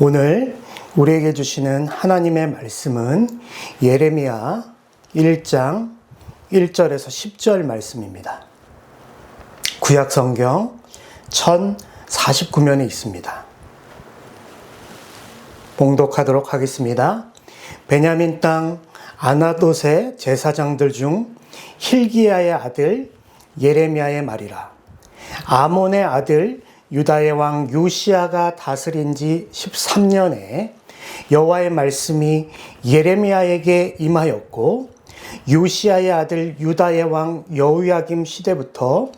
오늘 우리에게 주시는 하나님의 말씀은 예레미야 1장 1절에서 10절 말씀입니다. 구약 성경 1049면에 있습니다. 봉독하도록 하겠습니다. 베냐민 땅 아나돗의 제사장들 중 hil기야의 아들 예레미야의 말이라. 아몬의 아들 유다의 왕 요시야가 다스린 지 13년에 여호와의 말씀이 예레미야에게 임하였고, 요시야의 아들 유다의 왕 여호야김 시대부터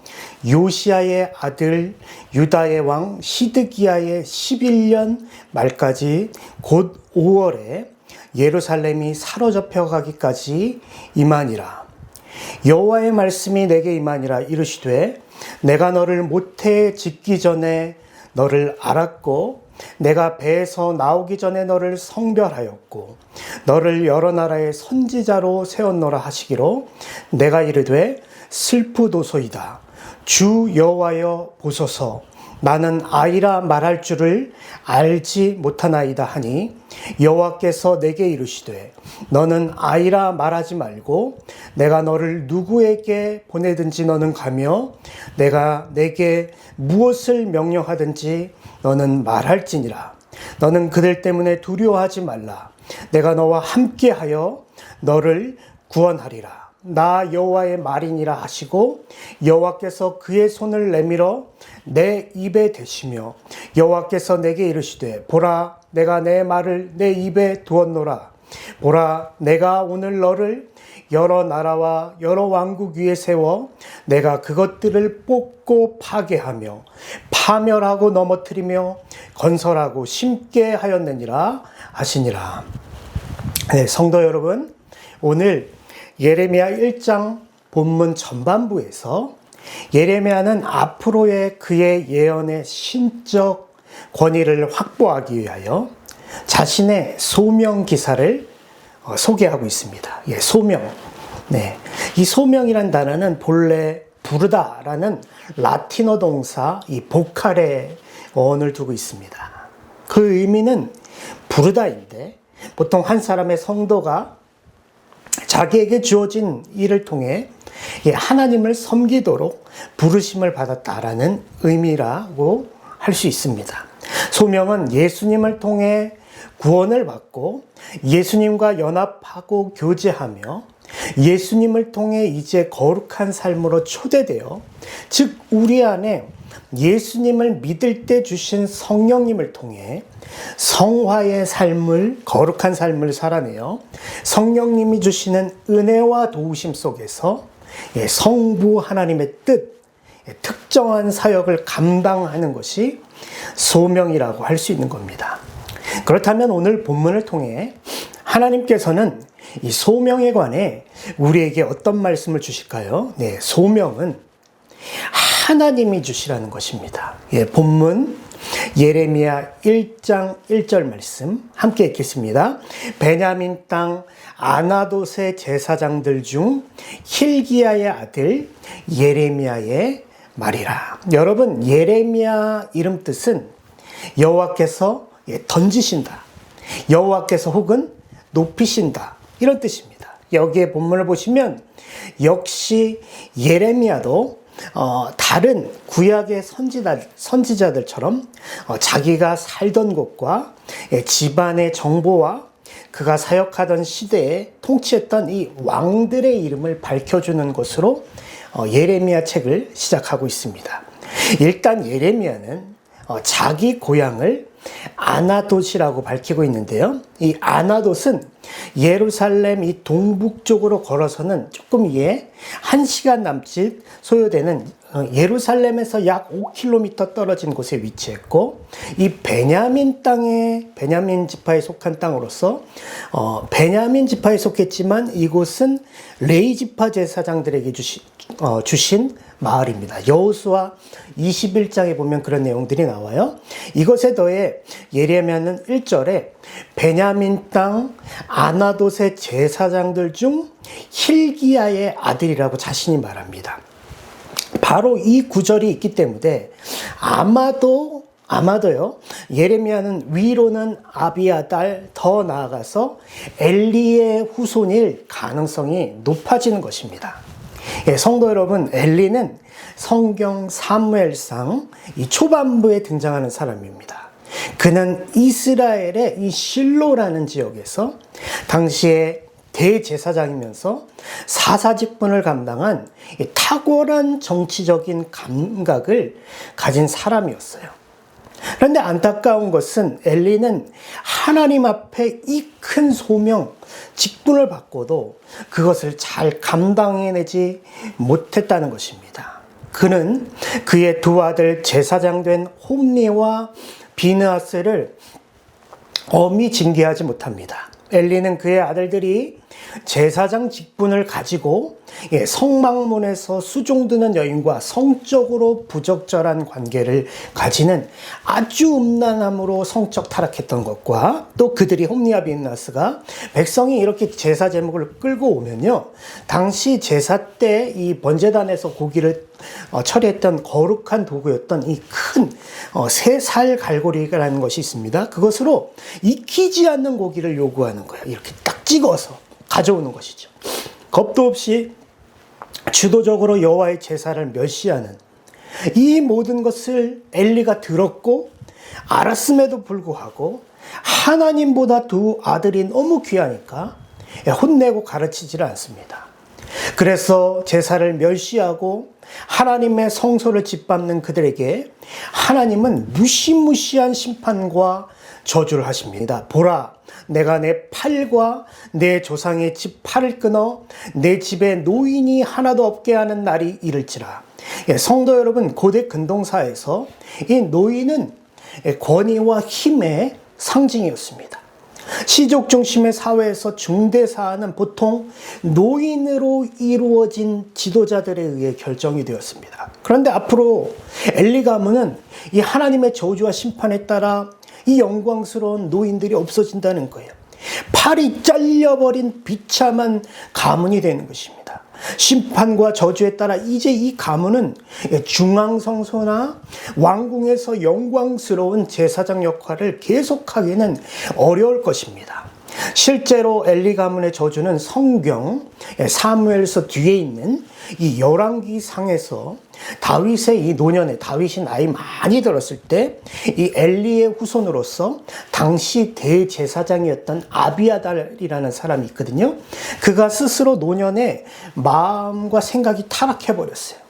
요시야의 아들 유다의 왕 시드기야의 11년 말까지 곧 5월에 예루살렘이 사로잡혀 가기까지 임하니라. 여호와의 말씀이 내게 임하니라. 이르시되 내가 너를 모태에 짓기 전에 너를 알았고, 내가 배에서 나오기 전에 너를 성별하였고, 너를 여러 나라의 선지자로 세웠노라 하시기로, 내가 이르되 슬프도소이다. 주 여호와여 보소서, 나는 아이라 말할 줄을 알지 못하나이다 하니, 여호와께서 내게 이르시되 너는 아이라 말하지 말고 내가 너를 누구에게 보내든지 너는 가며 내가 내게 무엇을 명령하든지 너는 말할지니라. 너는 그들 때문에 두려워하지 말라. 내가 너와 함께하여 너를 구원하리라. 나 여호와의 말이니라 하시고, 여호와께서 그의 손을 내밀어 내 입에 대시며, 여호와께서 내게 이르시되 보라, 내가 내 말을 내 입에 두었노라. 보라, 내가 오늘 너를 여러 나라와 여러 왕국 위에 세워 내가 그것들을 뽑고 파괴하며 파멸하고 넘어뜨리며 건설하고 심게 하였느니라 하시니라. 네, 성도 여러분, 오늘 예레미야 1장 본문 전반부에서 예레미야는 앞으로의 그의 예언의 신적 권위를 확보하기 위하여 자신의 소명 기사를 소개하고 있습니다. 예, 소명. 네. 이 소명이란 단어는 본래 부르다라는 라틴어 동사 이 보칼의 어원을 두고 있습니다. 그 의미는 부르다인데, 보통 한 사람의 성도가 자기에게 주어진 일을 통해 하나님을 섬기도록 부르심을 받았다라는 의미라고 할 수 있습니다. 소명은 예수님을 통해 구원을 받고 예수님과 연합하고 교제하며 예수님을 통해 이제 거룩한 삶으로 초대되어, 즉 우리 안에 예수님을 믿을 때 주신 성령님을 통해 성화의 삶을, 거룩한 삶을 살아내어 성령님이 주시는 은혜와 도우심 속에서 성부 하나님의 뜻, 특정한 사역을 감당하는 것이 소명이라고 할 수 있는 겁니다. 그렇다면 오늘 본문을 통해 하나님께서는 이 소명에 관해 우리에게 어떤 말씀을 주실까요? 네, 소명은 하나님이 주시라는 것입니다. 예, 본문 예레미야 1장 1절 말씀 함께 읽겠습니다. 베냐민 땅 아나돗의 제사장들 중 hil기야의 아들 예레미야의 말이라. 여러분, 예레미야 이름 뜻은 여호와께서 던지신다, 여호와께서 혹은 높이신다, 이런 뜻입니다. 여기에 본문을 보시면 역시 예레미야도 다른 구약의 선지자들처럼 자기가 살던 곳과 집안의 정보와 그가 사역하던 시대에 통치했던 이 왕들의 이름을 밝혀주는 것으로 예레미야 책을 시작하고 있습니다. 일단 예레미야는 자기 고향을 아나돗이라고 밝히고 있는데요. 이 아나돗은 예루살렘 이 동북쪽으로 걸어서는 조금 1시간 남짓 소요되는 예루살렘에서 약 5km 떨어진 곳에 위치했고, 이 베냐민 땅에 베냐민 지파에 속한 땅으로서 베냐민 지파에 속했지만 이곳은 레위 지파 제사장들에게 주신 마을입니다. 여호수아 21장에 보면 그런 내용들이 나와요. 이것에 더해 예레미야는 1절에 베냐민 땅 아나돗의 제사장들 중 hil기야의 아들이라고 자신이 말합니다. 바로 이 구절이 있기 때문에 아마도요 예레미야는 위로는 아비아달, 더 나아가서 엘리의 후손일 가능성이 높아지는 것입니다. 예, 성도 여러분, 엘리는 성경 사무엘상 이 초반부에 등장하는 사람입니다. 그는 이스라엘의 이 실로라는 지역에서 당시에 대제사장이면서 사사직분을 감당한 탁월한 정치적인 감각을 가진 사람이었어요. 그런데 안타까운 것은 엘리는 하나님 앞에 이 큰 소명, 직분을 받고도 그것을 잘 감당해내지 못했다는 것입니다. 그는 그의 두 아들 제사장 된 홈니와 비느하스를 엄히 징계하지 못합니다. 엘리는 그의 아들들이 제사장 직분을 가지고 성막문에서 수종드는 여인과 성적으로 부적절한 관계를 가지는 아주 음란함으로 성적 타락했던 것과 또 그들이 홈니와 비느하스가 백성이 이렇게 제사 제목을 끌고 오면요, 당시 제사 때 이 번제단에서 고기를 처리했던 거룩한 도구였던 이 큰 새 살 갈고리라는 것이 있습니다. 그것으로 익히지 않는 고기를 요구하는 거예요. 이렇게 딱 찍어서 가져오는 것이죠. 겁도 없이 주도적으로 여호와의 제사를 멸시하는 이 모든 것을 엘리가 들었고 알았음에도 불구하고 하나님보다 두 아들이 너무 귀하니까 혼내고 가르치지를 않습니다. 그래서 제사를 멸시하고 하나님의 성소를 짓밟는 그들에게 하나님은 무시무시한 심판과 저주를 하십니다. 보라, 내가 내 팔과 내 조상의 집 팔을 끊어 내 집에 노인이 하나도 없게 하는 날이 이를지라. 성도 여러분, 고대 근동사에서 이 노인은 권위와 힘의 상징이었습니다. 시족 중심의 사회에서 중대사안은 보통 노인으로 이루어진 지도자들에 의해 결정이 되었습니다. 그런데 앞으로 엘리 가문은 이 하나님의 저주와 심판에 따라 이 영광스러운 노인들이 없어진다는 거예요. 팔이 잘려버린 비참한 가문이 되는 것입니다. 심판과 저주에 따라 이제 이 가문은 중앙성소나 왕궁에서 영광스러운 제사장 역할을 계속하기는 어려울 것입니다. 실제로 엘리 가문의 저주는 성경 사무엘서 뒤에 있는 이 열왕기 상에서 다윗의 이 노년에, 다윗이 나이 많이 들었을 때 이 엘리의 후손으로서 당시 대제사장이었던 아비아달이라는 사람이 있거든요. 그가 스스로 노년에 마음과 생각이 타락해 버렸어요.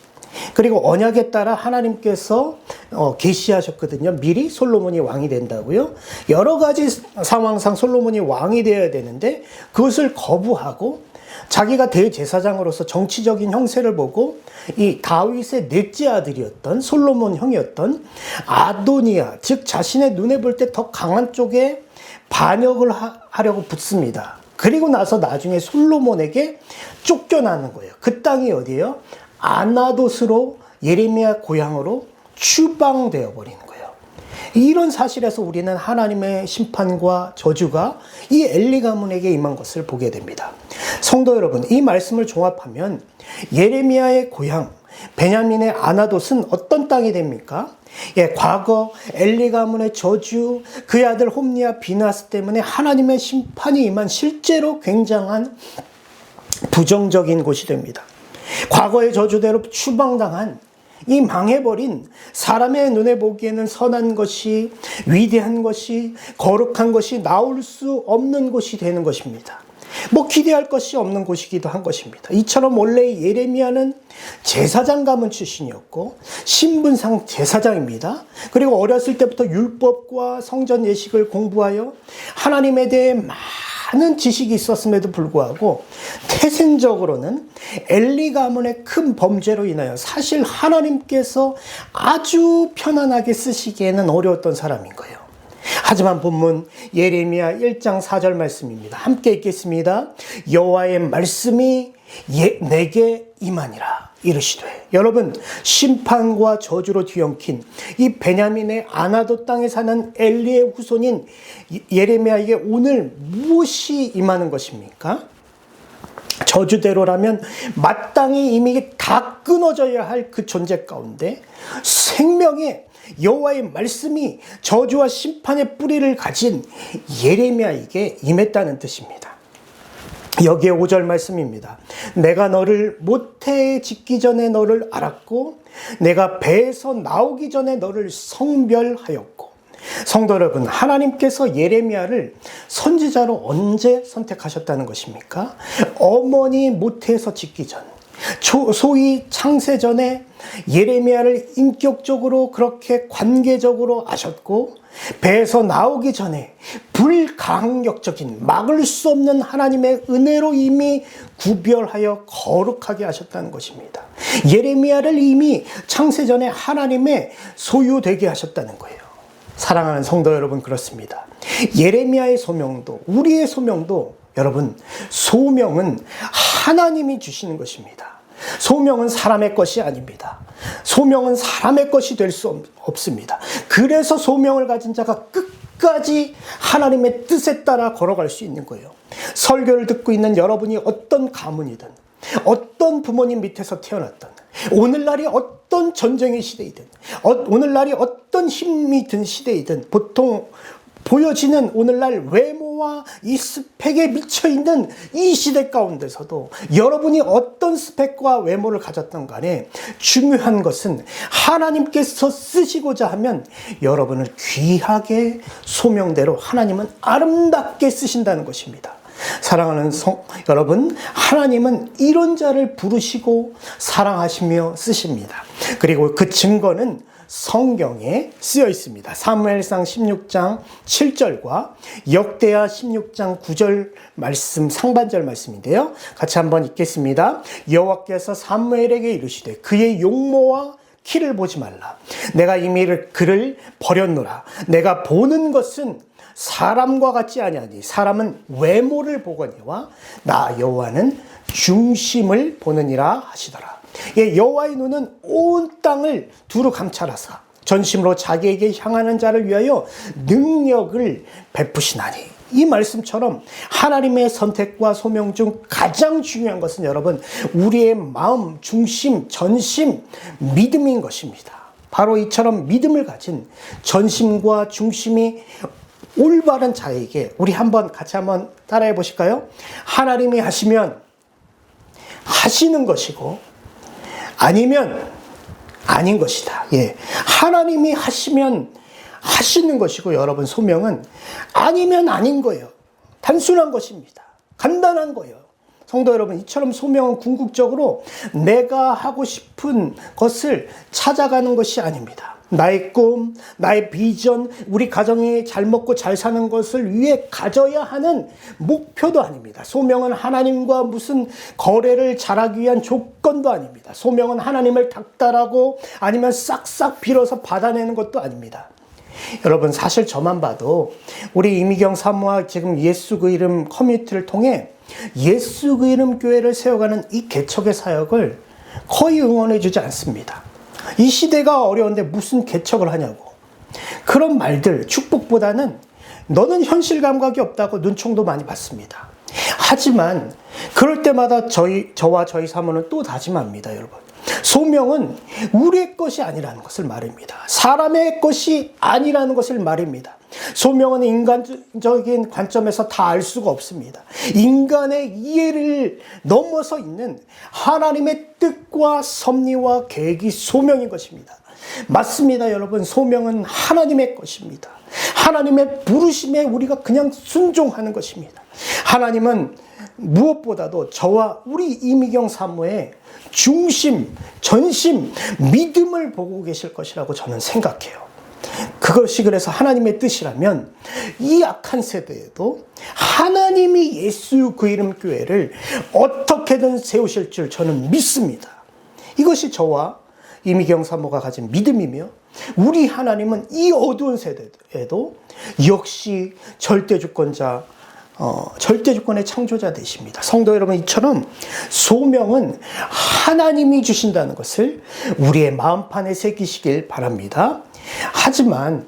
그리고 언약에 따라 하나님께서 계시하셨거든요. 미리 솔로몬이 왕이 된다고요. 여러 가지 상황상 솔로몬이 왕이 되어야 되는데 그것을 거부하고 자기가 대제사장으로서 정치적인 형세를 보고 이 다윗의 넷째 아들이었던 솔로몬 형이었던 아도니아, 즉 자신의 눈에 볼 때 더 강한 쪽에 반역을 하려고 붙습니다. 그리고 나서 나중에 솔로몬에게 쫓겨나는 거예요. 그 땅이 어디예요? 아나돗으로, 예레미야 고향으로 추방되어 버리는 거예요. 이런 사실에서 우리는 하나님의 심판과 저주가 이 엘리 가문에게 임한 것을 보게 됩니다. 성도 여러분, 이 말씀을 종합하면 예레미야의 고향 베냐민의 아나돗은 어떤 땅이 됩니까? 과거 엘리 가문의 저주, 그의 아들 홈니와 비느하스 때문에 하나님의 심판이 임한 실제로 굉장한 부정적인 곳이 됩니다. 과거의 저주대로 추방당한 이 망해버린, 사람의 눈에 보기에는 선한 것이, 위대한 것이, 거룩한 것이 나올 수 없는 곳이 되는 것입니다. 기대할 것이 없는 곳이기도 한 것입니다. 이처럼 원래 예레미야는 제사장 가문 출신이었고 신분상 제사장입니다. 그리고 어렸을 때부터 율법과 성전 예식을 공부하여 하나님에 대해 많은 지식이 있었음에도 불구하고 태생적으로는 엘리 가문의 큰 범죄로 인하여 사실 하나님께서 아주 편안하게 쓰시기에는 어려웠던 사람인 거예요. 하지만 본문 예레미야 1장 4절 말씀입니다. 함께 읽겠습니다. 여호와의 말씀이 내게 임하니라 이르시되. 여러분, 심판과 저주로 뒤엉킨 이 베냐민의 아나돗 땅에 사는 엘리의 후손인 예레미야에게 오늘 무엇이 임하는 것입니까? 저주대로라면 마땅히 이미 다 끊어져야 할 그 존재 가운데 생명의 여호와의 말씀이 저주와 심판의 뿌리를 가진 예레미야에게 임했다는 뜻입니다. 여기에 5절 말씀입니다. 내가 너를 모태에 짓기 전에 너를 알았고 내가 배에서 나오기 전에 너를 성별하였고. 성도 여러분, 하나님께서 예레미야를 선지자로 언제 선택하셨다는 것입니까? 어머니 모태에서 짓기 전, 소위 창세 전에 예레미야를 인격적으로 그렇게 관계적으로 아셨고, 배에서 나오기 전에 불강력적인 막을 수 없는 하나님의 은혜로 이미 구별하여 거룩하게 하셨다는 것입니다. 예레미야를 이미 창세 전에 하나님의 소유되게 하셨다는 거예요. 사랑하는 성도 여러분, 그렇습니다. 예레미야의 소명도, 우리의 소명도, 여러분, 소명은 하나님이 주시는 것입니다. 소명은 사람의 것이 아닙니다. 소명은 사람의 것이 될 수 없습니다. 그래서 소명을 가진 자가 끝까지 하나님의 뜻에 따라 걸어갈 수 있는 거예요. 설교를 듣고 있는 여러분이 어떤 가문이든, 어떤 부모님 밑에서 태어났든, 오늘날이 어떤 전쟁의 시대이든, 오늘날이 어떤 힘이 든 시대이든, 보통 보여지는 오늘날 외모와 이 스펙에 미쳐있는 이 시대 가운데서도 여러분이 어떤 스펙과 외모를 가졌던 간에 중요한 것은 하나님께서 쓰시고자 하면 여러분을 귀하게 소명대로 하나님은 아름답게 쓰신다는 것입니다. 사랑하는 여러분, 하나님은 이런 자를 부르시고 사랑하시며 쓰십니다. 그리고 그 증거는 성경에 쓰여 있습니다. 사무엘상 16장 7절과 역대하 16장 9절 말씀, 상반절 말씀인데요. 같이 한번 읽겠습니다. 여호와께서 사무엘에게 이르시되 그의 용모와 키를 보지 말라. 내가 이미 그를 버렸노라. 내가 보는 것은 사람과 같지 아니하니 사람은 외모를 보거니와 나 여호와는 중심을 보느니라 하시더라. 예, 여호와의 눈은 온 땅을 두루 감찰하사 전심으로 자기에게 향하는 자를 위하여 능력을 베푸시나니. 이 말씀처럼 하나님의 선택과 소명 중 가장 중요한 것은 여러분, 우리의 마음, 중심, 전심, 믿음인 것입니다. 바로 이처럼 믿음을 가진 전심과 중심이 올바른 자에게 우리 같이 한번 따라해 보실까요? 하나님이 하시면 하시는 것이고 아니면 아닌 것이다. 예. 하나님이 하시면 하시는 것이고 여러분, 소명은 아니면 아닌 거예요. 단순한 것입니다. 간단한 거예요. 성도 여러분, 이처럼 소명은 궁극적으로 내가 하고 싶은 것을 찾아가는 것이 아닙니다. 나의 꿈, 나의 비전, 우리 가정이 잘 먹고 잘 사는 것을 위해 가져야 하는 목표도 아닙니다. 소명은 하나님과 무슨 거래를 잘하기 위한 조건도 아닙니다. 소명은 하나님을 닥달하고 아니면 싹싹 빌어서 받아내는 것도 아닙니다. 여러분, 사실 저만 봐도 우리 이미경 사모와 지금 예수 그 이름 커뮤니티를 통해 예수 그 이름 교회를 세워가는 이 개척의 사역을 거의 응원해 주지 않습니다. 이 시대가 어려운데 무슨 개척을 하냐고. 그런 말들, 축복보다는 너는 현실 감각이 없다고 눈총도 많이 받습니다. 하지만 그럴 때마다 저와 저희 사모는 또 다짐합니다, 여러분. 소명은 우리의 것이 아니라는 것을 말입니다. 사람의 것이 아니라는 것을 말입니다. 소명은 인간적인 관점에서 다 알 수가 없습니다. 인간의 이해를 넘어서 있는 하나님의 뜻과 섭리와 계획이 소명인 것입니다. 맞습니다, 여러분. 소명은 하나님의 것입니다. 하나님의 부르심에 우리가 그냥 순종하는 것입니다. 하나님은 무엇보다도 저와 우리 이미경 사모의 중심, 전심, 믿음을 보고 계실 것이라고 저는 생각해요. 그것이 그래서 하나님의 뜻이라면 이 악한 세대에도 하나님이 예수 그 이름 교회를 어떻게든 세우실 줄 저는 믿습니다. 이것이 저와 이미경 사모가 가진 믿음이며, 우리 하나님은 이 어두운 세대에도 역시 절대주권의 창조자 되십니다. 성도 여러분, 이처럼 소명은 하나님이 주신다는 것을 우리의 마음판에 새기시길 바랍니다. 하지만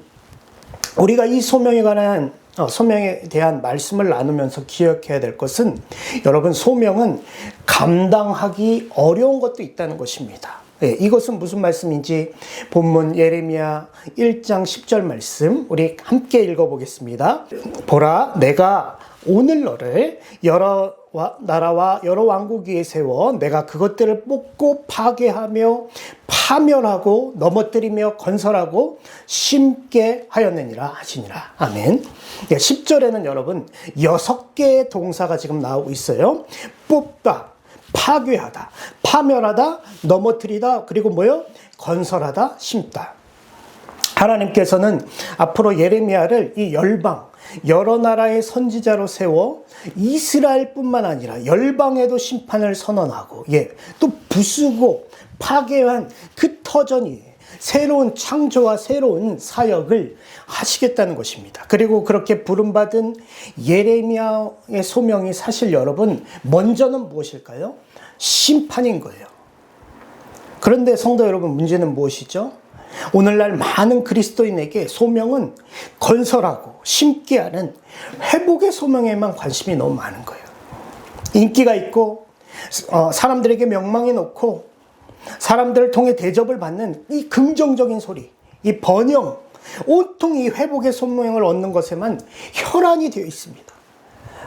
우리가 이 소명에 관한 소명에 대한 말씀을 나누면서 기억해야 될 것은 여러분 소명은 감당하기 어려운 것도 있다는 것입니다. 이것은 무슨 말씀인지 본문 예레미야 1장 10절 말씀 우리 함께 읽어보겠습니다. 보라 내가 오늘 너를 여러 나라와 여러 왕국 위에 세워 내가 그것들을 뽑고 파괴하며 파멸하고 넘어뜨리며 건설하고 심게 하였느니라 하시니라. 아멘. 10절에는 여러분 6개의 동사가 지금 나오고 있어요. 뽑다, 파괴하다, 파멸하다, 넘어뜨리다, 그리고 뭐요? 건설하다, 심다. 하나님께서는 앞으로 예레미야를 이 열방, 여러 나라의 선지자로 세워 이스라엘뿐만 아니라 열방에도 심판을 선언하고 또 부수고 파괴한 그 터전이 새로운 창조와 새로운 사역을 하시겠다는 것입니다. 그리고 그렇게 부름받은 예레미야의 소명이 사실 여러분 먼저는 무엇일까요? 심판인 거예요. 그런데 성도 여러분 문제는 무엇이죠? 오늘날 많은 그리스도인에게 소명은 건설하고 심게 하는 회복의 소명에만 관심이 너무 많은 거예요. 인기가 있고 사람들에게 명망이 높고 사람들을 통해 대접을 받는 이 긍정적인 소리, 이 번영, 온통 이 회복의 소명을 얻는 것에만 혈안이 되어 있습니다.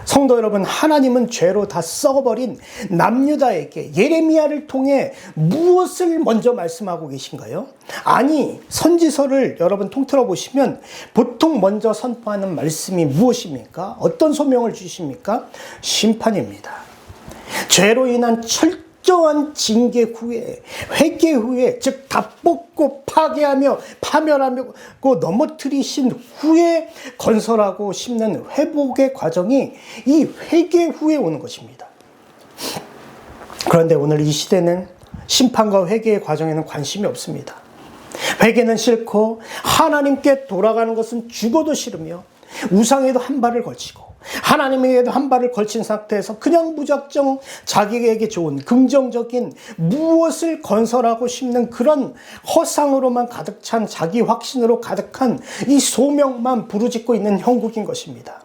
성도 여러분, 하나님은 죄로 다 썩어버린 남유다에게 예레미야를 통해 무엇을 먼저 말씀하고 계신가요? 아니, 선지서를 여러분 통틀어 보시면 보통 먼저 선포하는 말씀이 무엇입니까? 어떤 소명을 주십니까? 심판입니다. 죄로 인한 철저한 징계 후에, 회개 후에, 즉 다 뽑고 파괴하며 파멸하며 넘어뜨리신 후에 건설하고 심는 회복의 과정이 이 회개 후에 오는 것입니다. 그런데 오늘 이 시대는 심판과 회개의 과정에는 관심이 없습니다. 회개는 싫고 하나님께 돌아가는 것은 죽어도 싫으며 우상에도 한 발을 걸치고 하나님에게도 한 발을 걸친 상태에서 그냥 무작정 자기에게 좋은 긍정적인 무엇을 건설하고 심는 그런 허상으로만 가득 찬 자기 확신으로 가득한 이 소명만 부르짖고 있는 형국인 것입니다.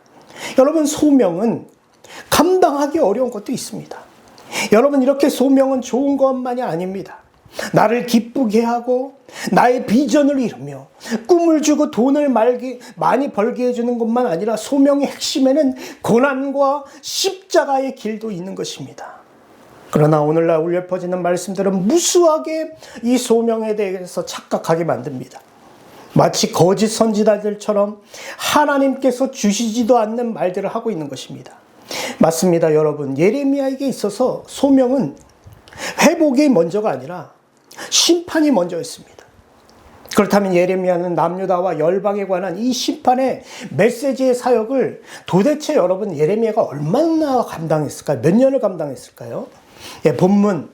여러분, 소명은 감당하기 어려운 것도 있습니다. 여러분, 이렇게 소명은 좋은 것만이 아닙니다. 나를 기쁘게 하고 나의 비전을 이루며 꿈을 주고 돈을 많이 벌게 해주는 것만 아니라 소명의 핵심에는 고난과 십자가의 길도 있는 것입니다. 그러나 오늘날 울려 퍼지는 말씀들은 무수하게 이 소명에 대해서 착각하게 만듭니다. 마치 거짓 선지자들처럼 하나님께서 주시지도 않는 말들을 하고 있는 것입니다. 맞습니다, 여러분. 예레미야에게 있어서 소명은 회복이 먼저가 아니라 심판이 먼저였습니다. 그렇다면 예레미야는 남유다와 열방에 관한 이 심판의 메시지의 사역을 도대체 여러분 예레미야가 얼마나 감당했을까요? 몇 년을 감당했을까요? 본문,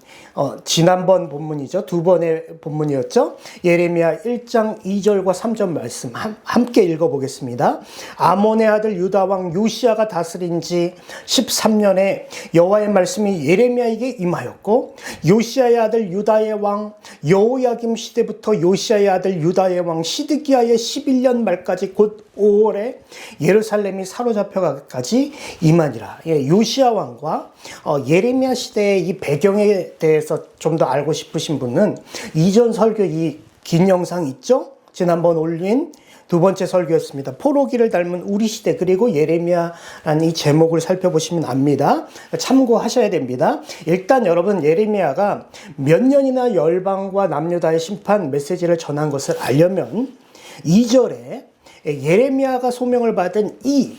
지난번 본문이죠. 두 번의 본문이었죠. 예레미야 1장 2절과 3절 말씀 함께 읽어보겠습니다. 아몬의 아들 유다왕 요시야가 다스린 지 13년에 여호와의 말씀이 예레미야에게 임하였고, 요시야의 아들 유다의 왕 여호야김 시대부터 요시야의 아들 유다의 왕 시드기야의 11년 말까지 곧 5월에 예루살렘이 사로잡혀가기까지 임하니라. 요시야 왕과 예레미야 시대의 이 배경에 대해서 좀 더 알고 싶으신 분은 이전 설교 이 긴 영상 있죠? 지난번 올린 두 번째 설교였습니다. 포로기를 닮은 우리 시대, 그리고 예레미야라는 이 제목을 살펴보시면 압니다. 참고하셔야 됩니다. 일단 여러분, 예레미야가 몇 년이나 열방과 남유다의 심판 메시지를 전한 것을 알려면 2절에 예레미야가 소명을 받은 이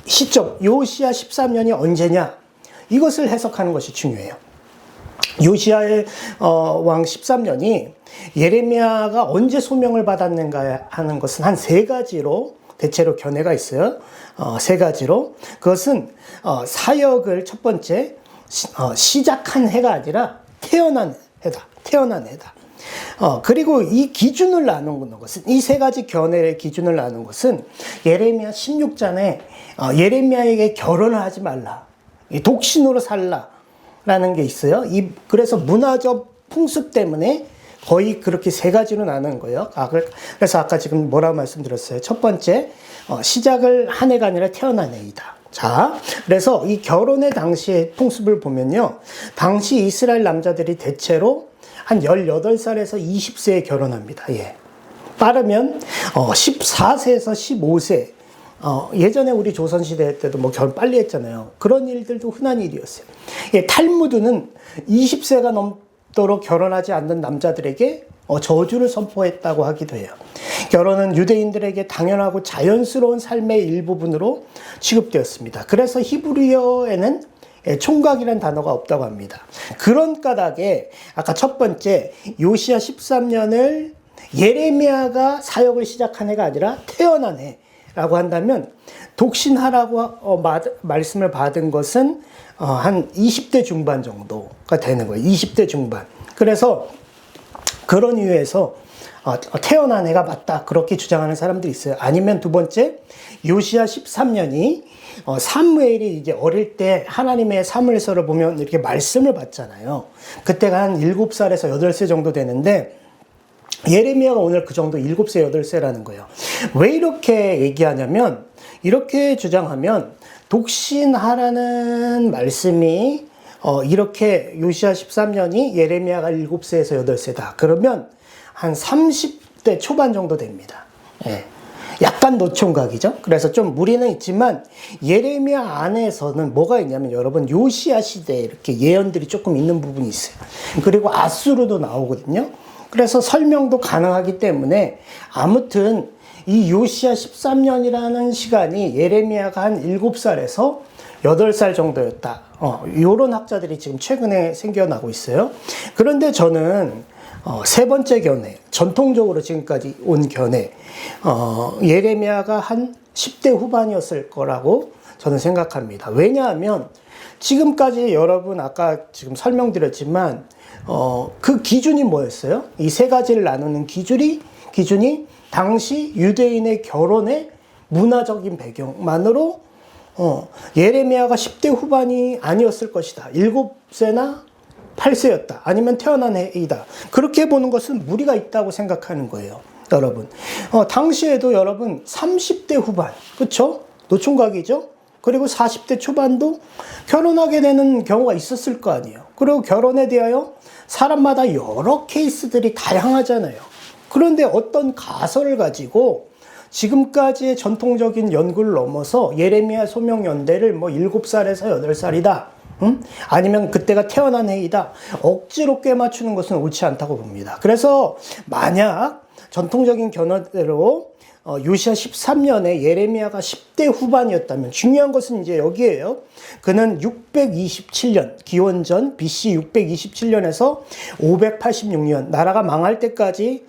시점, 요시야 13년이 언제냐, 이것을 해석하는 것이 중요해요. 요시야의 왕 13년이 예레미야가 언제 소명을 받았는가 하는 것은 한 세 가지로 대체로 견해가 있어요. 세 가지로. 그것은 사역을 첫 번째 시작한 해가 아니라 태어난 해다. 태어난 해다. 그리고 이 기준을 나누는 것은, 이 세 가지 견해의 기준을 나누는 것은 예레미야 16장에 예레미야에게 결혼을 하지 말라, 독신으로 살라 라는 게 있어요. 그래서 문화적 풍습 때문에 거의 그렇게 세 가지로 나누는 거예요. 그래서 아까 지금 뭐라고 말씀드렸어요? 첫 번째, 시작을 한 해가 아니라 태어난 해이다. 자, 그래서 이 결혼의 당시의 통습을 보면요. 당시 이스라엘 남자들이 대체로 한 18살에서 20세에 결혼합니다. 예. 빠르면 14세에서 15세. 예전에 우리 조선시대 때도 뭐 결혼 빨리 했잖아요. 그런 일들도 흔한 일이었어요. 예, 탈무드는 20세가 넘도록 결혼하지 않는 남자들에게 저주를 선포했다고 하기도 해요. 결혼은 유대인들에게 당연하고 자연스러운 삶의 일부분으로 취급되었습니다. 그래서 히브리어에는 총각이라는 단어가 없다고 합니다. 그런 까닭에 아까 첫 번째 요시야 13년을 예레미야가 사역을 시작한 해가 아니라 태어난 해라고 한다면 독신하라고 말씀을 받은 것은 한 20대 중반 정도가 되는 거예요. 20대 중반. 그래서 그런 이유에서 태어난 해가 맞다 그렇게 주장하는 사람들이 있어요. 아니면 두 번째 요시야 13년이 사무엘이 이제 어릴 때 하나님의 사무엘서를 보면 이렇게 말씀을 받잖아요. 그때가 한 7살에서 8세 정도 되는데 예레미야가 오늘 그 정도 7세, 8세라는 거예요. 왜 이렇게 얘기하냐면 이렇게 주장하면 독신하라는 말씀이 이렇게 요시야 13년이 예레미야가 7세에서 8세다. 그러면 한 30대 초반 정도 됩니다. 예. 약간 노총각이죠. 그래서 좀 무리는 있지만 예레미야 안에서는 뭐가 있냐면 여러분 요시야 시대에 이렇게 예언들이 조금 있는 부분이 있어요. 그리고 아수르도 나오거든요. 그래서 설명도 가능하기 때문에 아무튼 이 요시야 13년이라는 시간이 예레미야가 한 7살에서 8살 정도였다. 요런 학자들이 지금 최근에 생겨나고 있어요. 그런데 저는 세 번째 견해, 전통적으로 지금까지 온 견해, 예레미야가 한 10대 후반이었을 거라고 저는 생각합니다. 왜냐하면 지금까지 여러분 아까 지금 설명드렸지만 그 기준이 뭐였어요? 이 세 가지를 나누는 기준이 당시 유대인의 결혼의 문화적인 배경만으로 예레미야가 10대 후반이 아니었을 것이다. 7세나 8세였다. 아니면 태어난 해이다. 그렇게 보는 것은 무리가 있다고 생각하는 거예요. 여러분. 당시에도 여러분 30대 후반, 그쵸? 노총각이죠? 그리고 40대 초반도 결혼하게 되는 경우가 있었을 거 아니에요. 그리고 결혼에 대하여 사람마다 여러 케이스들이 다양하잖아요. 그런데 어떤 가설을 가지고 지금까지의 전통적인 연구를 넘어서 예레미야 소명 연대를 뭐 7살에서 8살이다. 아니면 그때가 태어난 해이다. 억지로 꿰맞추는 것은 옳지 않다고 봅니다. 그래서 만약 전통적인 견해대로 요시야 13년에 예레미야가 10대 후반이었다면 중요한 것은 이제 여기에요. 그는 627년, 기원전 BC 627년에서 586년 나라가 망할 때까지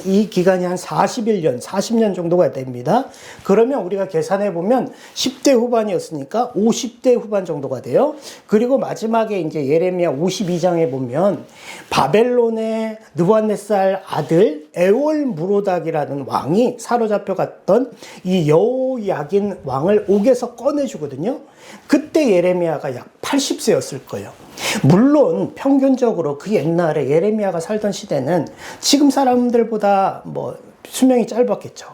이 기간이 한 41년, 40년 정도가 됩니다. 그러면 우리가 계산해 보면 10대 후반이었으니까 50대 후반 정도가 돼요. 그리고 마지막에 이제 예레미야 52장에 보면 바벨론의 느부갓네살 아들 에올무로닥이라는 왕이 사로잡혀 갔던 이 여호야긴 왕을 옥에서 꺼내주거든요. 그때 예레미야가 약 80세였을 거예요. 물론 평균적으로 그 옛날에 예레미야가 살던 시대는 지금 사람들보다 뭐 수명이 짧았겠죠.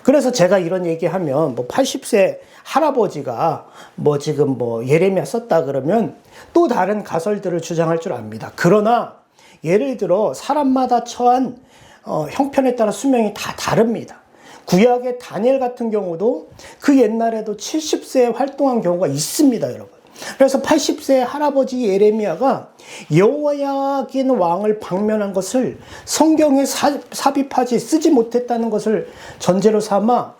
그래서 제가 이런 얘기하면 뭐 80세 할아버지가 뭐 지금 뭐 예레미야 썼다 그러면 또 다른 가설들을 주장할 줄 압니다. 그러나 예를 들어 사람마다 처한 형편에 따라 수명이 다 다릅니다. 구약의 다니엘 같은 경우도 그 옛날에도 70세에 활동한 경우가 있습니다, 여러분. 그래서 80세 할아버지 예레미야가 여호야긴 왕을 방면한 것을 성경에 삽입하지 쓰지 못했다는 것을 전제로 삼아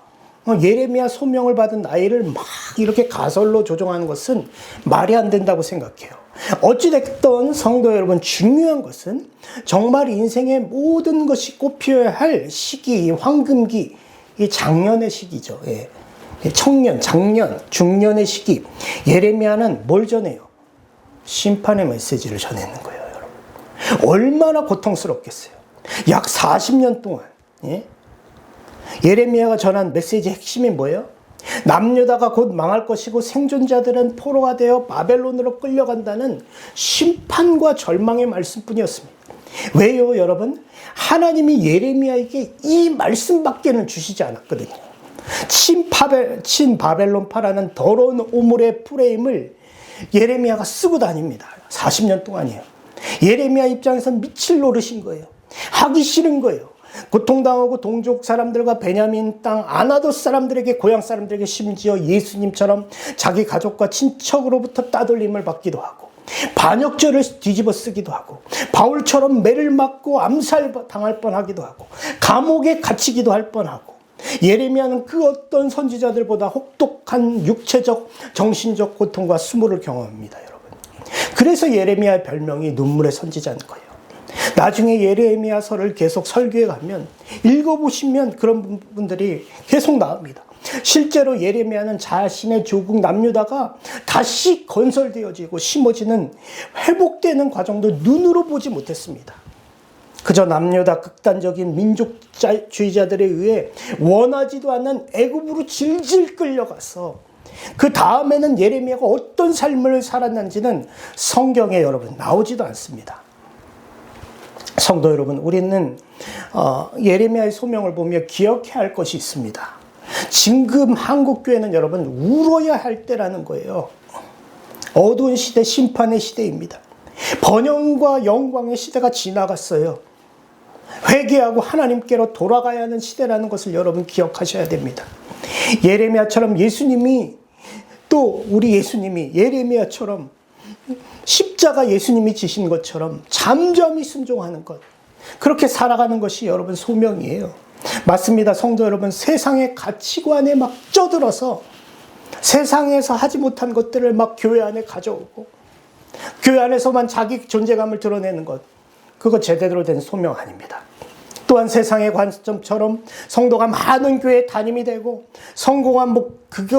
예레미야 소명을 받은 나이를 막 이렇게 가설로 조정하는 것은 말이 안 된다고 생각해요. 어찌됐든 성도 여러분, 중요한 것은 정말 인생의 모든 것이 꽃피어야 할 시기, 황금기, 이 장년의 시기죠. 예. 청년, 장년, 중년의 시기. 예레미야는 뭘 전해요? 심판의 메시지를 전하는 거예요, 여러분. 얼마나 고통스럽겠어요. 약 40년 동안. 예? 예레미야가 전한 메시지의 핵심이 뭐예요? 남유다가 곧 망할 것이고 생존자들은 포로가 되어 바벨론으로 끌려간다는 심판과 절망의 말씀뿐이었습니다. 왜요, 여러분? 하나님이 예레미야에게 이 말씀밖에는 주시지 않았거든요. 친바벨론파라는 더러운 오물의 프레임을 예레미야가 쓰고 다닙니다. 40년 동안이에요. 예레미야 입장에서는 미칠 노릇인 거예요. 하기 싫은 거예요. 고통당하고 동족 사람들과 베냐민 땅 아나돗 사람들에게, 고향 사람들에게, 심지어 예수님처럼 자기 가족과 친척으로부터 따돌림을 받기도 하고, 반역죄를 뒤집어 쓰기도 하고, 바울처럼 매를 맞고 암살당할 뻔하기도 하고, 감옥에 갇히기도 할 뻔하고, 예레미야는 그 어떤 선지자들보다 혹독한 육체적, 정신적 고통과 수모를 경험합니다, 여러분. 그래서 예레미야의 별명이 눈물의 선지자인 거예요. 나중에 예레미야서를 계속 설교해 가면, 읽어보시면 그런 부분들이 계속 나옵니다. 실제로 예레미야는 자신의 조국 남유다가 다시 건설되어지고 심어지는, 회복되는 과정도 눈으로 보지 못했습니다. 그저 남유다 극단적인 민족주의자들에 의해 원하지도 않는 애굽으로 질질 끌려가서, 그 다음에는 예레미야가 어떤 삶을 살았는지는 성경에 여러분 나오지도 않습니다. 성도 여러분, 우리는 예레미야의 소명을 보며 기억해야 할 것이 있습니다. 지금 한국교회는 여러분 울어야 할 때라는 거예요. 어두운 시대, 심판의 시대입니다. 번영과 영광의 시대가 지나갔어요. 회개하고 하나님께로 돌아가야 하는 시대라는 것을 여러분 기억하셔야 됩니다. 예레미야처럼 예수님이, 또 우리 예수님이 예레미야처럼 십자가 예수님이 지신 것처럼 잠잠히 순종하는 것, 그렇게 살아가는 것이 여러분 소명이에요. 맞습니다. 성도 여러분, 세상의 가치관에 막 쩌들어서 세상에서 하지 못한 것들을 막 교회 안에 가져오고, 교회 안에서만 자기 존재감을 드러내는 것, 그거 제대로 된 소명 아닙니다. 또한 세상의 관점처럼 성도가 많은 교회에 담임이 되고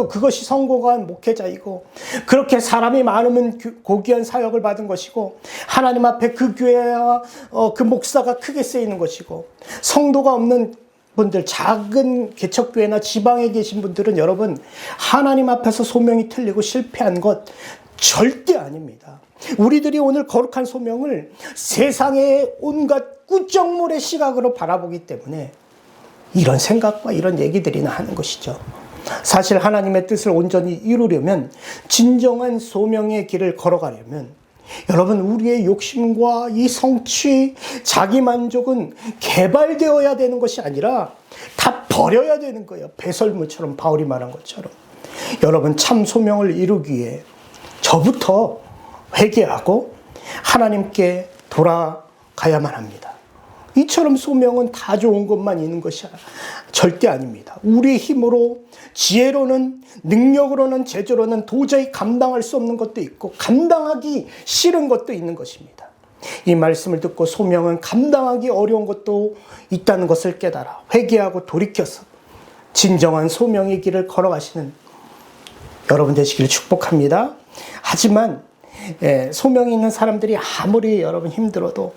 그것이 성공한 목회자이고, 그렇게 사람이 많으면 고귀한 사역을 받은 것이고, 하나님 앞에 그 교회와 그 목사가 크게 쓰이는 것이고, 성도가 없는 분들, 작은 개척교회나 지방에 계신 분들은 여러분 하나님 앞에서 소명이 틀리고 실패한 것 절대 아닙니다. 우리들이 오늘 거룩한 소명을 세상의 온갖 꾸정물의 시각으로 바라보기 때문에 이런 생각과 이런 얘기들이나 하는 것이죠. 사실 하나님의 뜻을 온전히 이루려면, 진정한 소명의 길을 걸어가려면 여러분 우리의 욕심과 이 성취, 자기만족은 개발되어야 되는 것이 아니라 다 버려야 되는 거예요. 배설물처럼, 바울이 말한 것처럼. 여러분 참 소명을 이루기 위해 저부터 회개하고 하나님께 돌아가야만 합니다. 이처럼 소명은 다 좋은 것만 있는 것이 절대 아닙니다. 우리의 힘으로, 지혜로는, 능력으로는, 재주로는 도저히 감당할 수 없는 것도 있고, 감당하기 싫은 것도 있는 것입니다. 이 말씀을 듣고 소명은 감당하기 어려운 것도 있다는 것을 깨달아 회개하고 돌이켜서 진정한 소명의 길을 걸어가시는 여러분 되시기를 축복합니다. 하지만 소명이 있는 사람들이 아무리 여러분 힘들어도,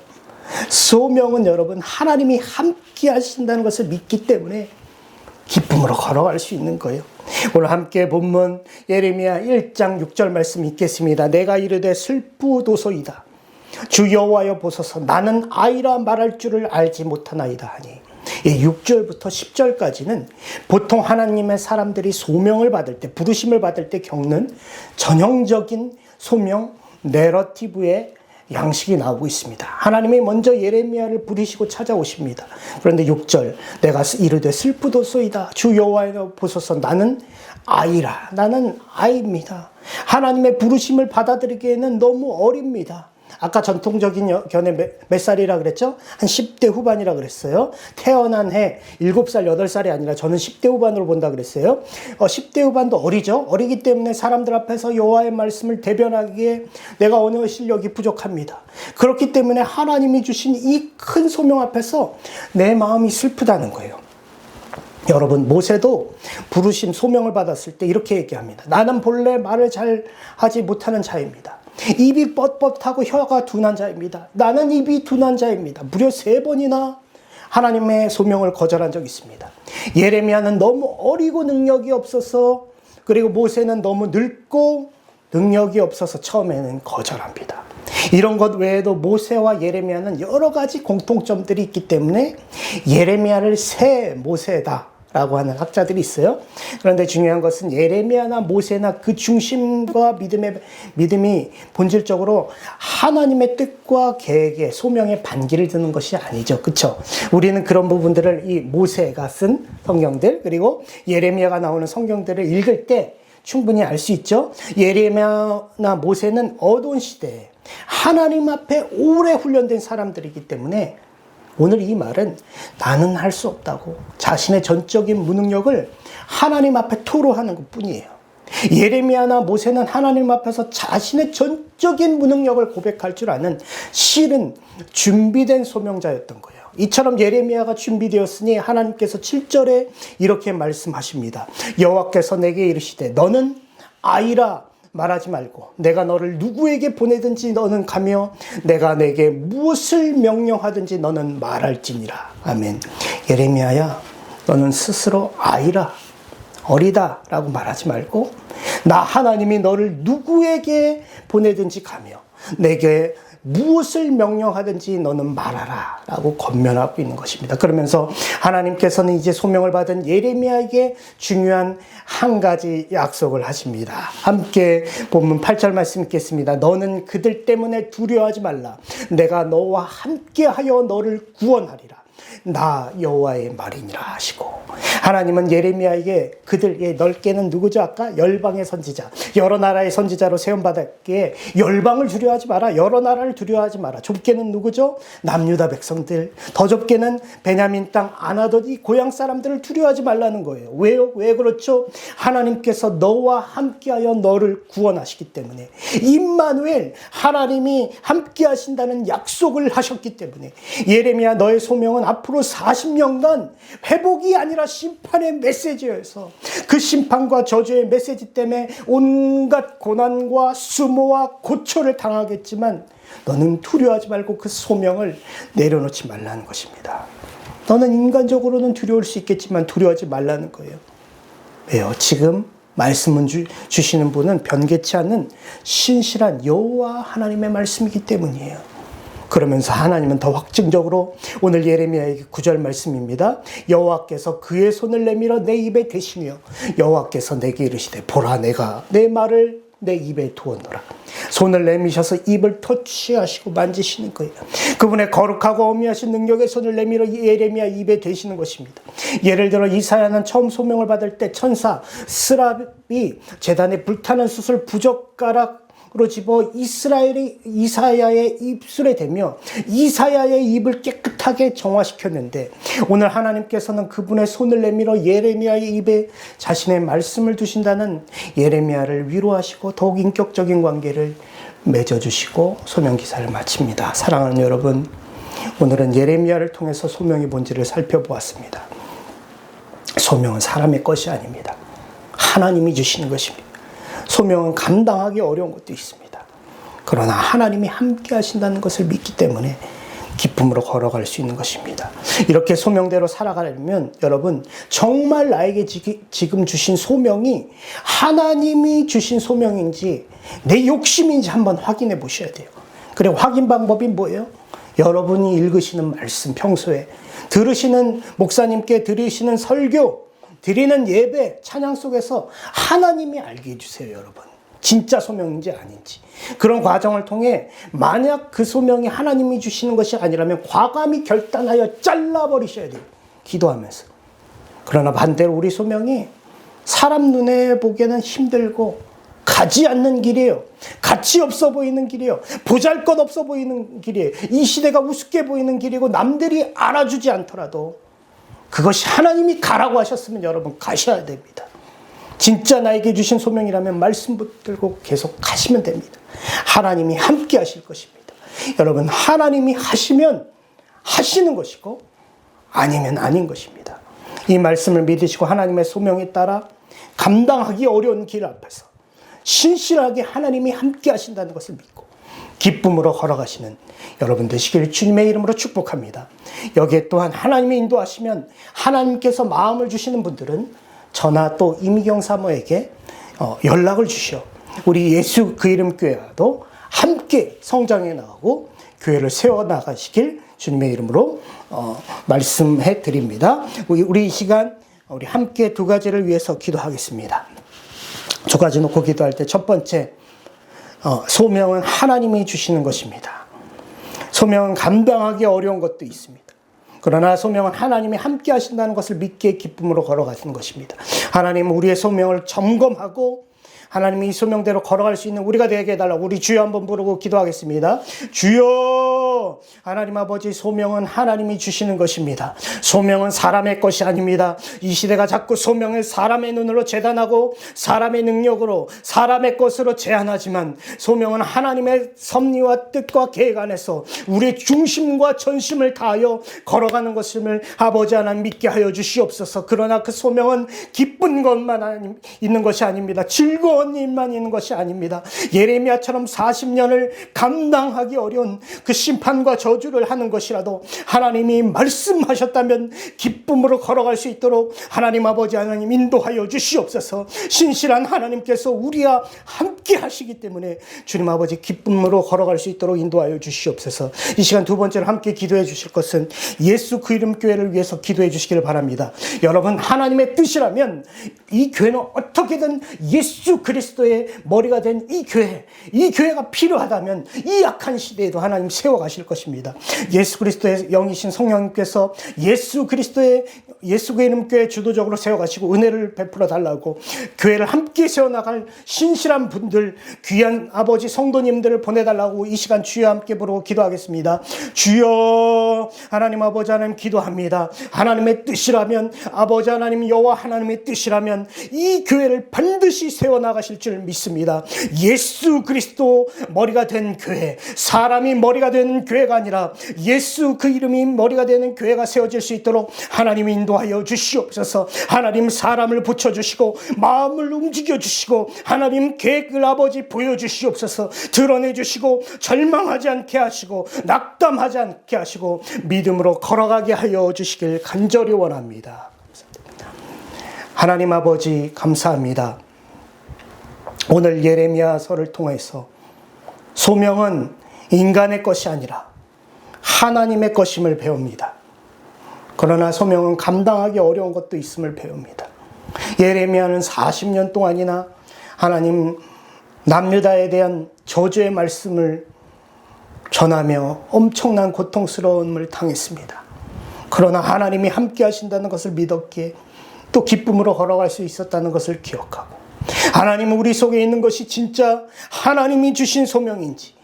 소명은 여러분 하나님이 함께 하신다는 것을 믿기 때문에 기쁨으로 걸어갈 수 있는 거예요. 오늘 함께 본문 예레미야 1장 6절 말씀 읽겠습니다. 내가 이르되 슬프도소이다. 주 여호와여 보소서, 나는 아이라 말할 줄을 알지 못하나이다 하니. 6절부터 10절까지는 보통 하나님의 사람들이 소명을 받을 때, 부르심을 받을 때 겪는 전형적인 소명 내러티브의 양식이 나오고 있습니다. 하나님이 먼저 예레미야를 부르시고 찾아오십니다. 그런데 6절, 내가 이르되 슬프도소이다. 주 여호와여 보소서, 나는 아이라. 나는 아이입니다. 하나님의 부르심을 받아들이기에는 너무 어립니다. 아까 전통적인 견해 몇 살이라 그랬죠? 한 10대 후반이라 그랬어요. 태어난 해 7살, 8살이 아니라 저는 10대 후반으로 본다 그랬어요. 10대 후반도 어리죠? 어리기 때문에 사람들 앞에서 여호와의 말씀을 대변하기에 내가 언어 실력이 부족합니다. 그렇기 때문에 하나님이 주신 이 큰 소명 앞에서 내 마음이 슬프다는 거예요. 여러분, 모세도 부르심, 소명을 받았을 때 이렇게 얘기합니다. 나는 본래 말을 잘 하지 못하는 자입니다. 입이 뻣뻣하고 혀가 둔한 자입니다. 나는 입이 둔한 자입니다. 무려 3번이나 하나님의 소명을 거절한 적이 있습니다. 예레미야는 너무 어리고 능력이 없어서, 그리고 모세는 너무 늙고 능력이 없어서 처음에는 거절합니다. 이런 것 외에도 모세와 예레미야는 여러 가지 공통점들이 있기 때문에 예레미야를 새 모세다 라고 하는 학자들이 있어요. 그런데 중요한 것은 예레미야나 모세나 그 중심과 믿음이 본질적으로 하나님의 뜻과 계획에 소명에 반기를 드는 것이 아니죠. 그렇죠? 우리는 그런 부분들을 이 모세가 쓴 성경들 그리고 예레미야가 나오는 성경들을 읽을 때 충분히 알 수 있죠. 예레미야나 모세는 어두운 시대에 하나님 앞에 오래 훈련된 사람들이기 때문에 오늘 이 말은 나는 할 수 없다고 자신의 전적인 무능력을 하나님 앞에 토로하는 것 뿐이에요. 예레미야나 모세는 하나님 앞에서 자신의 전적인 무능력을 고백할 줄 아는 실은 준비된 소명자였던 거예요. 이처럼 예레미야가 준비되었으니 하나님께서 7절에 이렇게 말씀하십니다. 여호와께서 내게 이르시되 너는 아이라 말하지 말고 내가 너를 누구에게 보내든지 너는 가며 내가 내게 무엇을 명령하든지 너는 말할지니라. 아멘. 예레미야야, 너는 스스로 아이라, 어리다 라고 말하지 말고 나 하나님이 너를 누구에게 보내든지 가며 내게 무엇을 명령하든지 너는 말하라 라고 권면하고 있는 것입니다. 그러면서 하나님께서는 이제 소명을 받은 예레미야에게 중요한 한 가지 약속을 하십니다. 함께 본문 8절 말씀 읽겠습니다. 너는 그들 때문에 두려워하지 말라. 내가 너와 함께하여 너를 구원하리라. 나 여호와의 말이니라 하시고 하나님은 예레미야에게 그들 넓게는 누구죠? 아까 열방의 선지자 여러 나라의 선지자로 세움받았기에 열방을 두려워하지 마라. 여러 나라를 두려워하지 마라. 좁게는 누구죠? 남유다 백성들 더 좁게는 베냐민 땅 아나돗 이 고향 사람들을 두려워하지 말라는 거예요. 왜요? 왜 그렇죠? 하나님께서 너와 함께하여 너를 구원하시기 때문에 임마누엘 하나님이 함께하신다는 약속을 하셨기 때문에 예레미야 너의 소명은 앞으로 40년간 회복이 아니라 심판의 메시지여서 그 심판과 저주의 메시지 때문에 온갖 고난과 수모와 고초를 당하겠지만 너는 두려워하지 말고 그 소명을 내려놓지 말라는 것입니다. 너는 인간적으로는 두려울 수 있겠지만 두려워하지 말라는 거예요. 왜요? 지금 말씀을 주시는 분은 변개치 않는 신실한 여호와 하나님의 말씀이기 때문이에요. 그러면서 하나님은 더 확증적으로 오늘 예레미야의 9절 말씀입니다. 여호와께서 그의 손을 내밀어 내 입에 대시며 여호와께서 내게 이르시되 보라 내가 내 말을 내 입에 두었노라. 손을 내미셔서 입을 터치하시고 만지시는 거예요. 그분의 거룩하고 어미하신 능력의 손을 내밀어 예레미야 입에 대시는 것입니다. 예를 들어 이사야는 처음 소명을 받을 때 천사 스랍이 제단에 불타는 숯을 부젓가락으로 집어 이사야의 입술에 대며 이사야의 입을 깨끗하게 정화시켰는데 오늘 하나님께서는 그분의 손을 내밀어 예레미야의 입에 자신의 말씀을 두신다는 예레미야를 위로하시고 더욱 인격적인 관계를 맺어주시고 소명기사를 마칩니다. 사랑하는 여러분, 오늘은 예레미야를 통해서 소명의 본질을 살펴보았습니다. 소명은 사람의 것이 아닙니다. 하나님이 주시는 것입니다. 소명은 감당하기 어려운 것도 있습니다. 그러나 하나님이 함께 하신다는 것을 믿기 때문에 기쁨으로 걸어갈 수 있는 것입니다. 이렇게 소명대로 살아가려면 여러분 정말 나에게 지금 주신 소명이 하나님이 주신 소명인지 내 욕심인지 한번 확인해 보셔야 돼요. 그리고 확인 방법이 뭐예요? 여러분이 읽으시는 말씀, 평소에 들으시는 목사님께 들으시는 설교, 드리는 예배, 찬양 속에서 하나님이 알게 해주세요, 여러분. 진짜 소명인지 아닌지. 그런 과정을 통해 만약 그 소명이 하나님이 주시는 것이 아니라면 과감히 결단하여 잘라버리셔야 돼요. 기도하면서. 그러나 반대로 우리 소명이 사람 눈에 보기에는 힘들고 가지 않는 길이에요. 가치 없어 보이는 길이에요. 보잘것없어 보이는 길이에요. 이 시대가 우습게 보이는 길이고 남들이 알아주지 않더라도 그것이 하나님이 가라고 하셨으면 여러분 가셔야 됩니다. 진짜 나에게 주신 소명이라면 말씀 붙들고 계속 가시면 됩니다. 하나님이 함께 하실 것입니다. 여러분 하나님이 하시면 하시는 것이고 아니면 아닌 것입니다. 이 말씀을 믿으시고 하나님의 소명에 따라 감당하기 어려운 길 앞에서 신실하게 하나님이 함께 하신다는 것을 믿고 기쁨으로 걸어가시는 여러분 되시길 주님의 이름으로 축복합니다. 여기에 또한 하나님이 인도하시면 하나님께서 마음을 주시는 분들은 저나 또 이미경 사모에게 연락을 주시어 우리 예수 그 이름 교회와도 함께 성장해 나가고 교회를 세워나가시길 주님의 이름으로 말씀해 드립니다. 우리 이 시간 우리 함께 두 가지를 위해서 기도하겠습니다. 두 가지 놓고 기도할 때 첫 번째, 소명은 하나님이 주시는 것입니다. 소명은 감당하기 어려운 것도 있습니다. 그러나 소명은 하나님이 함께 하신다는 것을 믿기에 기쁨으로 걸어가는 것입니다. 하나님은 우리의 소명을 점검하고 하나님이 이 소명대로 걸어갈 수 있는 우리가 되게 해달라고 우리 주여 한번 부르고 기도하겠습니다. 주여! 하나님 아버지, 소명은 하나님이 주시는 것입니다. 소명은 사람의 것이 아닙니다. 이 시대가 자꾸 소명을 사람의 눈으로 재단하고 사람의 능력으로 사람의 것으로 제한하지만 소명은 하나님의 섭리와 뜻과 계획 안에서 우리의 중심과 전심을 다하여 걸어가는 것임을 아버지 하나님 믿게 하여 주시옵소서. 그러나 그 소명은 기쁜 것만 있는 것이 아닙니다. 즐거운 일만 있는 것이 아닙니다. 예레미야처럼 40년을 감당하기 어려운 그 심판과 저주를 하는 것이라도 하나님이 말씀하셨다면 기쁨으로 걸어갈 수 있도록 하나님 아버지 하나님 인도하여 주시옵소서. 신실한 하나님께서 우리와 함께 하시기 때문에 주님 아버지 기쁨으로 걸어갈 수 있도록 인도하여 주시옵소서. 이 시간 두 번째로 함께 기도해 주실 것은 예수 그 이름 교회를 위해서 기도해 주시기를 바랍니다. 여러분, 하나님의 뜻이라면 이 교회는 어떻게든 예수 그리스도의 머리가 된 이 교회가 필요하다면 이 약한 시대에도 하나님 세워가실 것입니다. 예수 그리스도의 영이신 성령님께서 예수 그리스도의 예수 그 이름 교회 주도적으로 세워가시고 은혜를 베풀어 달라고 교회를 함께 세워나갈 신실한 분들, 귀한 아버지 성도님들을 보내달라고 이 시간 주여 함께 부르고 기도하겠습니다. 주여, 하나님 아버지 하나님 기도합니다. 하나님의 뜻이라면, 아버지 하나님 여호와 하나님의 뜻이라면 이 교회를 반드시 세워나가실 줄 믿습니다. 예수 그리스도 머리가 된 교회, 사람이 머리가 되는 교회가 아니라 예수 그 이름이 머리가 되는 교회가 세워질 수 있도록 하나님이 인도하여 주시옵소서. 하나님 사람을 붙여주시고 마음을 움직여주시고 하나님 계획을 아버지 보여주시옵소서. 드러내주시고 절망하지 않게 하시고 낙담하지 않게 하시고 믿음으로 걸어가게 하여 주시길 간절히 원합니다. 하나님 아버지 감사합니다. 오늘 예레미야서를 통해서 소명은 인간의 것이 아니라 하나님의 것임을 배웁니다. 그러나 소명은 감당하기 어려운 것도 있음을 배웁니다. 예레미야는 40년 동안이나 하나님 남유다에 대한 저주의 말씀을 전하며 엄청난 고통스러움을 당했습니다. 그러나 하나님이 함께 하신다는 것을 믿었기에 또 기쁨으로 걸어갈 수 있었다는 것을 기억하고, 하나님은 우리 속에 있는 것이 진짜 하나님이 주신 소명인지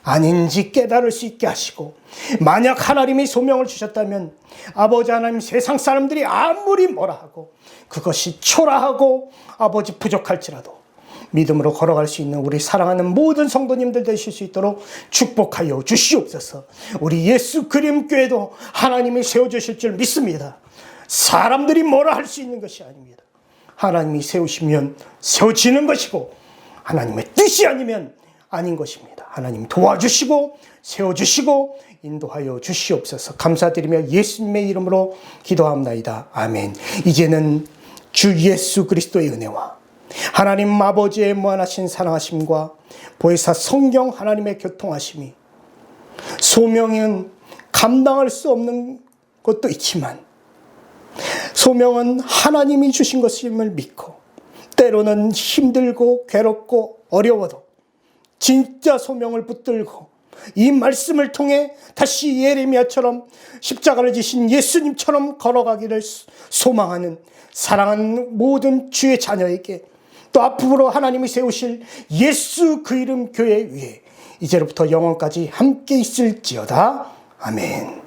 아닌지 깨달을 수 있게 하시고, 만약 하나님이 소명을 주셨다면 아버지 하나님 세상 사람들이 아무리 뭐라 하고 그것이 초라하고 아버지 부족할지라도 믿음으로 걸어갈 수 있는 우리 사랑하는 모든 성도님들 되실 수 있도록 축복하여 주시옵소서. 우리 예수 그림 교회도 하나님이 세워주실 줄 믿습니다. 사람들이 뭐라 할 수 있는 것이 아닙니다. 하나님이 세우시면 세워지는 것이고 하나님의 뜻이 아니면 아닌 것입니다. 하나님 도와주시고 세워주시고 인도하여 주시옵소서. 감사드리며 예수님의 이름으로 기도합나이다. 아멘. 이제는 주 예수 그리스도의 은혜와 하나님 아버지의 무한하신 사랑하심과 보혜사 성경 하나님의 교통하심이, 소명은 감당할 수 없는 것도 있지만 소명은 하나님이 주신 것임을 믿고, 때로는 힘들고 괴롭고 어려워도 진짜 소명을 붙들고 이 말씀을 통해 다시 예레미야처럼 십자가를 지신 예수님처럼 걸어가기를 소망하는 사랑하는 모든 주의 자녀에게, 또 앞으로 하나님이 세우실 예수 그 이름 교회 위에 이제로부터 영원까지 함께 있을지어다. 아멘.